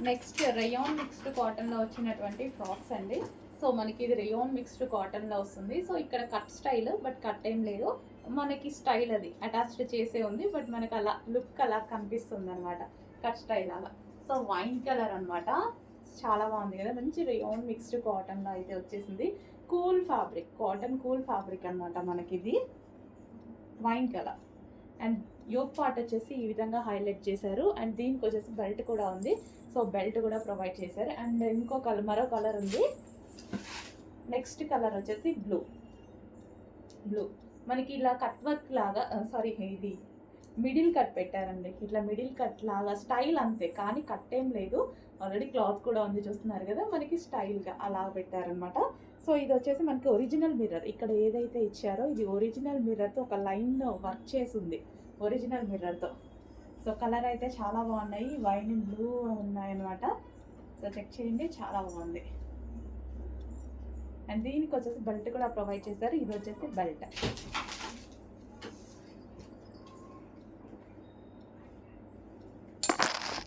Next rayon mixed కాటన్లో వచ్చినటువంటి frocks అండి. సో మనకి ఇది రేయాన్ మిక్స్డ్ కాటన్లో వస్తుంది. సో ఇక్కడ కట్ స్టైల్, బట్ కట్ ఏం లేదు, మనకి స్టైల్ అది అటాచ్డ్ చేసే ఉంది, బట్ మనకి అలా లుక్ అలా కనిపిస్తుంది అనమాట, కట్ స్టైల్ అలా. సో వైన్ కలర్ అనమాట, చాలా బాగుంది కదా, మంచి రేయాన్ మిక్స్డ్ కాటన్లో అయితే వచ్చేసింది. Cool fabric, cotton cool fabric అనమాట మనకి ఇది, wine colour. And yoke part వచ్చేసి ఈ విధంగా హైలైట్ చేశారు. అండ్ దీనికి వచ్చేసి బెల్ట్ కూడా ఉంది. సో బెల్ట్ కూడా ప్రొవైడ్ చేశారు. అండ్ ఇంకో కలర్, మరో కలర్ ఉంది. నెక్స్ట్ కలర్ వచ్చేసి బ్లూ. మనకి ఇలా కట్ వర్క్ లాగా, సారీ ఇది మిడిల్ కట్ పెట్టారండి. ఇట్లా మిడిల్ కట్ లాగా స్టైల్ అంతే, కానీ కట్ ఏం లేదు, ఆల్రెడీ క్లాత్ కూడా ఉంది చూస్తున్నారు కదా, మనకి స్టైల్గా అలా పెట్టారనమాట. సో ఇది వచ్చేసి మనకి ఒరిజినల్ మిర్రర్, ఇక్కడ ఏదైతే ఇచ్చారో ఇది ఒరిజినల్ మిర్రర్తో ఒక లైన్ వర్క్ చేసి ఉంది, ఒరిజినల్ మిర్రర్తో. సో కలర్ అయితే చాలా బాగున్నాయి, వైన్ బ్లూ ఉన్నాయన్నమాట. సో చెక్ చేయండి, చాలా బాగుంది. అండ్ దీనికి వచ్చేసి బెల్ట్ కూడా ప్రొవైడ్ చేశారు. ఇది వచ్చేసి బెల్ట్.